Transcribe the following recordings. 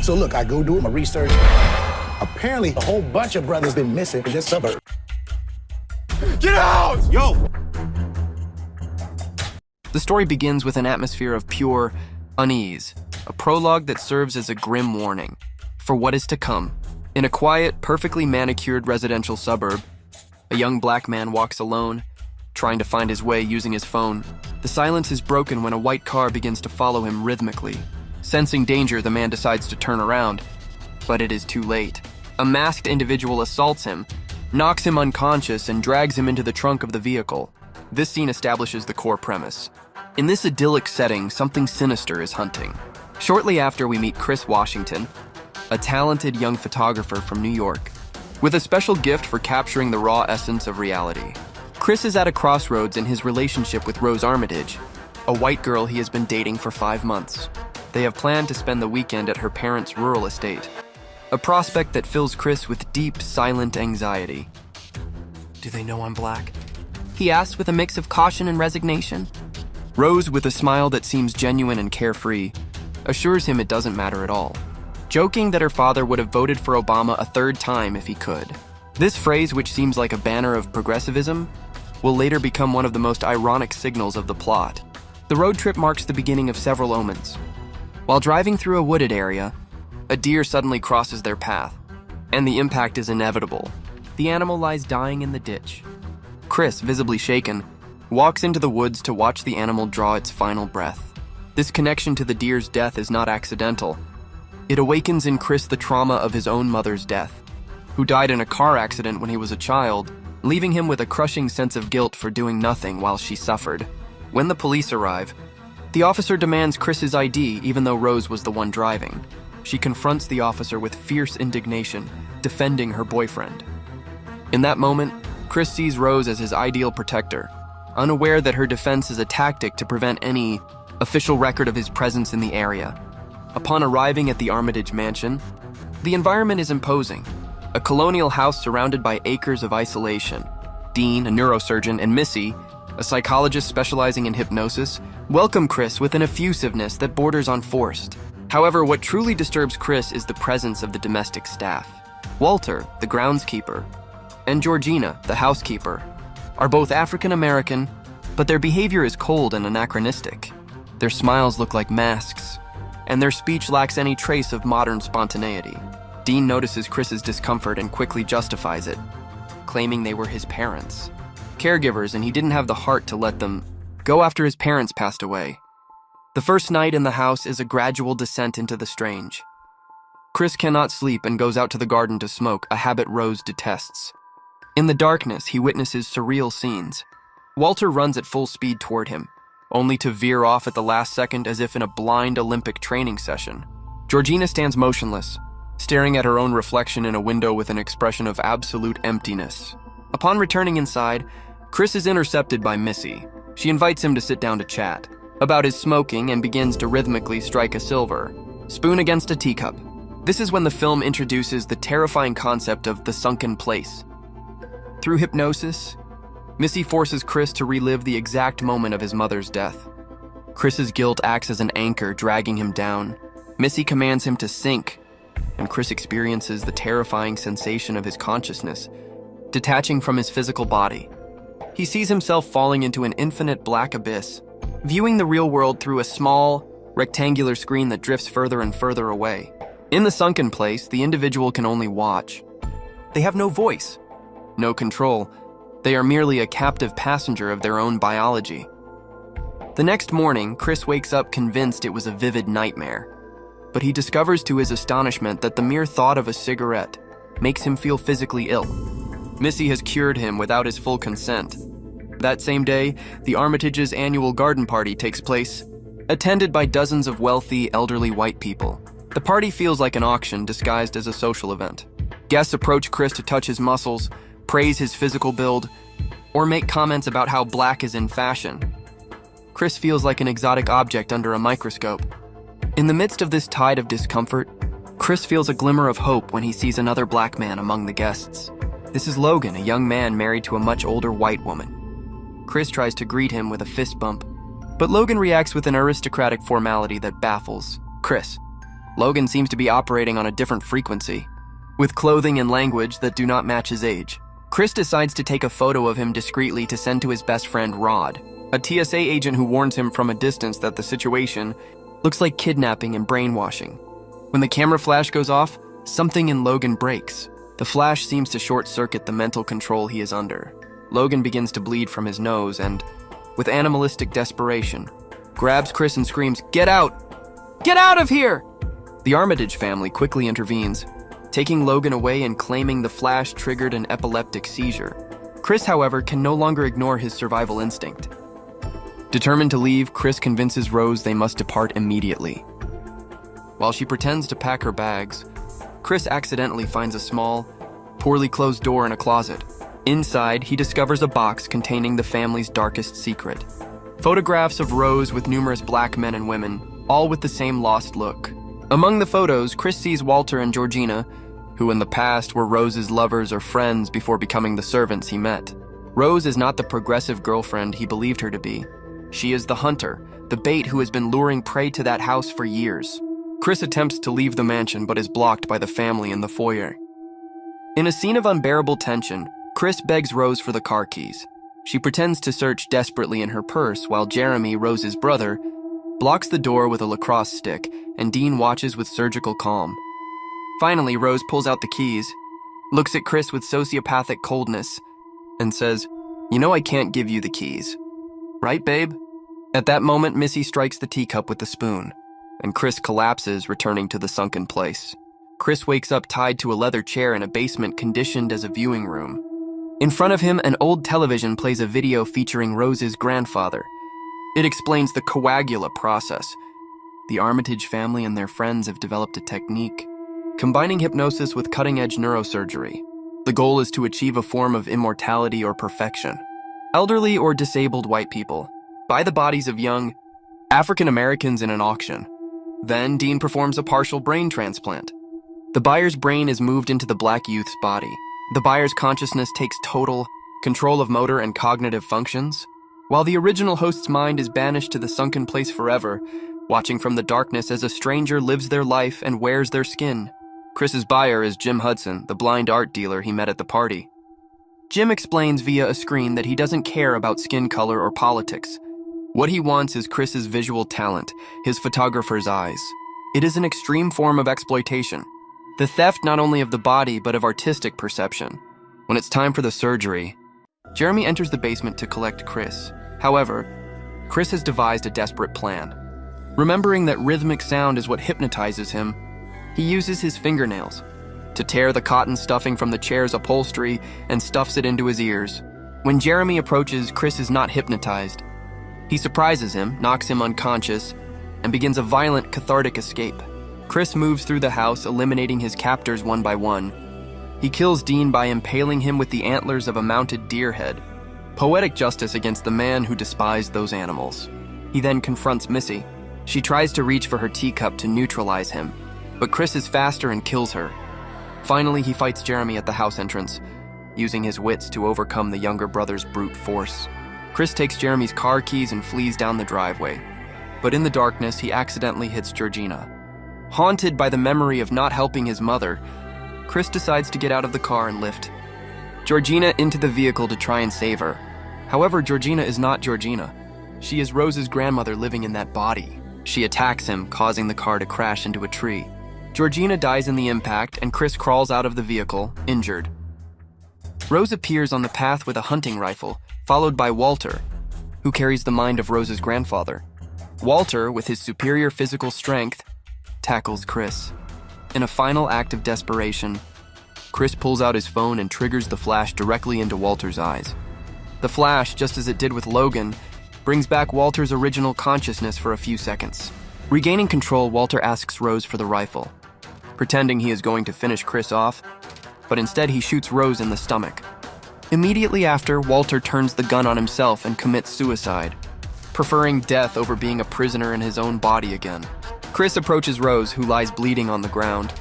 So look, I go do my research. Apparently, a whole bunch of brothers been missing in this suburb. Get out! Yo! The story begins with an atmosphere of pure unease, a prologue that serves as a grim warning for what is to come. In a quiet, perfectly manicured residential suburb, a young black man walks alone, trying to find his way using his phone. The silence is broken when a white car begins to follow him rhythmically. Sensing danger, the man decides to turn around, but it is too late. A masked individual assaults him, knocks him unconscious, and drags him into the trunk of the vehicle. This scene establishes the core premise. In this idyllic setting, something sinister is hunting. Shortly after, we meet Chris Washington, a talented young photographer from New York, with a special gift for capturing the raw essence of reality. Chris is at a crossroads in his relationship with Rose Armitage, a white girl he has been dating for 5 months. They have planned to spend the weekend at her parents' rural estate, a prospect that fills Chris with deep, silent anxiety. Do they know I'm black? He asks with a mix of caution and resignation. Rose, with a smile that seems genuine and carefree, assures him it doesn't matter at all, joking that her father would have voted for Obama a 3rd time if he could. This phrase, which seems like a banner of progressivism, will later become one of the most ironic signals of the plot. The road trip marks the beginning of several omens. While driving through a wooded area, a deer suddenly crosses their path, and the impact is inevitable. The animal lies dying in the ditch. Chris, visibly shaken, walks into the woods to watch the animal draw its final breath. This connection to the deer's death is not accidental. It awakens in Chris the trauma of his own mother's death, who died in a car accident when he was a child, leaving him with a crushing sense of guilt for doing nothing while she suffered. When the police arrive, the officer demands Chris's ID even though Rose was the one driving. She confronts the officer with fierce indignation, defending her boyfriend. In that moment, Chris sees Rose as his ideal protector, unaware that her defense is a tactic to prevent any official record of his presence in the area. Upon arriving at the Armitage mansion, the environment is imposing. A colonial house surrounded by acres of isolation. Dean, a neurosurgeon, and Missy, a psychologist specializing in hypnosis, welcome Chris with an effusiveness that borders on forced. However, what truly disturbs Chris is the presence of the domestic staff. Walter, the groundskeeper, and Georgina, the housekeeper, are both African American, but their behavior is cold and anachronistic. Their smiles look like masks, and their speech lacks any trace of modern spontaneity. Dean notices Chris's discomfort and quickly justifies it, claiming they were his parents, caregivers, and he didn't have the heart to let them go after his parents passed away. The first night in the house is a gradual descent into the strange. Chris cannot sleep and goes out to the garden to smoke, a habit Rose detests. In the darkness, he witnesses surreal scenes. Walter runs at full speed toward him, only to veer off at the last second as if in a blind Olympic training session. Georgina stands motionless, staring at her own reflection in a window with an expression of absolute emptiness. Upon returning inside, Chris is intercepted by Missy. She invites him to sit down to chat about his smoking and begins to rhythmically strike a silver spoon against a teacup. This is when the film introduces the terrifying concept of the sunken place. Through hypnosis, Missy forces Chris to relive the exact moment of his mother's death. Chris's guilt acts as an anchor, dragging him down. Missy commands him to sink, and Chris experiences the terrifying sensation of his consciousness detaching from his physical body. He sees himself falling into an infinite black abyss, viewing the real world through a small, rectangular screen that drifts further and further away. In the sunken place, the individual can only watch. They have no voice, no control. They are merely a captive passenger of their own biology. The next morning, Chris wakes up convinced it was a vivid nightmare, but he discovers to his astonishment that the mere thought of a cigarette makes him feel physically ill. Missy has cured him without his full consent. That same day, the Armitage's annual garden party takes place, attended by dozens of wealthy, elderly white people. The party feels like an auction disguised as a social event. Guests approach Chris to touch his muscles, praise his physical build, or make comments about how black is in fashion. Chris feels like an exotic object under a microscope. In the midst of this tide of discomfort, Chris feels a glimmer of hope when he sees another black man among the guests. This is Logan, a young man married to a much older white woman. Chris tries to greet him with a fist bump, but Logan reacts with an aristocratic formality that baffles Chris. Logan seems to be operating on a different frequency, with clothing and language that do not match his age. Chris decides to take a photo of him discreetly to send to his best friend Rod, a TSA agent who warns him from a distance that the situation looks like kidnapping and brainwashing. When the camera flash goes off, something in Logan breaks. The flash seems to short-circuit the mental control he is under. Logan begins to bleed from his nose and, with animalistic desperation, grabs Chris and screams, "Get out! Get out of here!" The Armitage family quickly intervenes, taking Logan away and claiming the flash triggered an epileptic seizure. Chris, however, can no longer ignore his survival instinct. Determined to leave, Chris convinces Rose they must depart immediately. While she pretends to pack her bags, Chris accidentally finds a small, poorly closed door in a closet. Inside, he discovers a box containing the family's darkest secret. Photographs of Rose with numerous black men and women, all with the same lost look. Among the photos, Chris sees Walter and Georgina, who in the past were Rose's lovers or friends before becoming the servants he met. Rose is not the progressive girlfriend he believed her to be. She is the hunter, the bait who has been luring prey to that house for years. Chris attempts to leave the mansion but is blocked by the family in the foyer. In a scene of unbearable tension, Chris begs Rose for the car keys. She pretends to search desperately in her purse while Jeremy, Rose's brother, blocks the door with a lacrosse stick, and Dean watches with surgical calm. Finally, Rose pulls out the keys, looks at Chris with sociopathic coldness, and says, "You know I can't give you the keys. Right, babe?" At that moment, Missy strikes the teacup with the spoon, and Chris collapses, returning to the sunken place. Chris wakes up tied to a leather chair in a basement conditioned as a viewing room. In front of him, an old television plays a video featuring Rose's grandfather. It explains the coagula process. The Armitage family and their friends have developed a technique, combining hypnosis with cutting-edge neurosurgery. The goal is to achieve a form of immortality or perfection. Elderly or disabled white people buy the bodies of young African Americans in an auction. Then Dean performs a partial brain transplant. The buyer's brain is moved into the black youth's body. The buyer's consciousness takes total control of motor and cognitive functions, while the original host's mind is banished to the sunken place forever, watching from the darkness as a stranger lives their life and wears their skin. Chris's buyer is Jim Hudson, the blind art dealer he met at the party. Jim explains via a screen that he doesn't care about skin color or politics. What he wants is Chris's visual talent, his photographer's eyes. It is an extreme form of exploitation. The theft not only of the body, but of artistic perception. When it's time for the surgery, Jeremy enters the basement to collect Chris. However, Chris has devised a desperate plan. Remembering that rhythmic sound is what hypnotizes him, he uses his fingernails to tear the cotton stuffing from the chair's upholstery and stuffs it into his ears. When Jeremy approaches, Chris is not hypnotized. He surprises him, knocks him unconscious, and begins a violent, cathartic escape. Chris moves through the house, eliminating his captors one by one. He kills Dean by impaling him with the antlers of a mounted deer head. Poetic justice against the man who despised those animals. He then confronts Missy. She tries to reach for her teacup to neutralize him, but Chris is faster and kills her. Finally, he fights Jeremy at the house entrance, using his wits to overcome the younger brother's brute force. Chris takes Jeremy's car keys and flees down the driveway. But in the darkness, he accidentally hits Georgina. Haunted by the memory of not helping his mother, Chris decides to get out of the car and lift Georgina into the vehicle to try and save her. However, Georgina is not Georgina. She is Rose's grandmother living in that body. She attacks him, causing the car to crash into a tree. Georgina dies in the impact, and Chris crawls out of the vehicle, injured. Rose appears on the path with a hunting rifle, followed by Walter, who carries the mind of Rose's grandfather. Walter, with his superior physical strength, tackles Chris. In a final act of desperation, Chris pulls out his phone and triggers the flash directly into Walter's eyes. The flash, just as it did with Logan, brings back Walter's original consciousness for a few seconds. Regaining control, Walter asks Rose for the rifle, pretending he is going to finish Chris off, but instead he shoots Rose in the stomach. Immediately after, Walter turns the gun on himself and commits suicide, preferring death over being a prisoner in his own body again. Chris approaches Rose, who lies bleeding on the ground.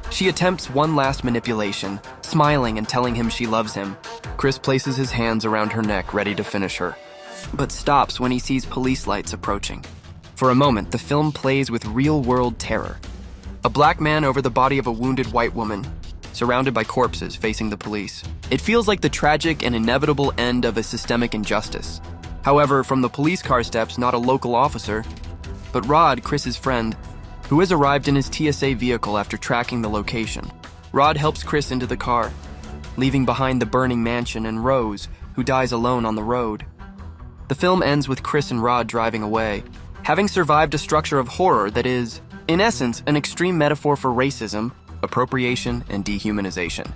She attempts one last manipulation, smiling and telling him she loves him. Chris places his hands around her neck, ready to finish her, but stops when he sees police lights approaching. For a moment, the film plays with real-world terror. A black man over the body of a wounded white woman, surrounded by corpses facing the police. It feels like the tragic and inevitable end of a systemic injustice. However, from the police car steps not a local officer, but Rod, Chris's friend, who has arrived in his TSA vehicle after tracking the location. Rod helps Chris into the car, leaving behind the burning mansion and Rose, who dies alone on the road. The film ends with Chris and Rod driving away, having survived a structure of horror that is, in essence, an extreme metaphor for racism, appropriation, and dehumanization.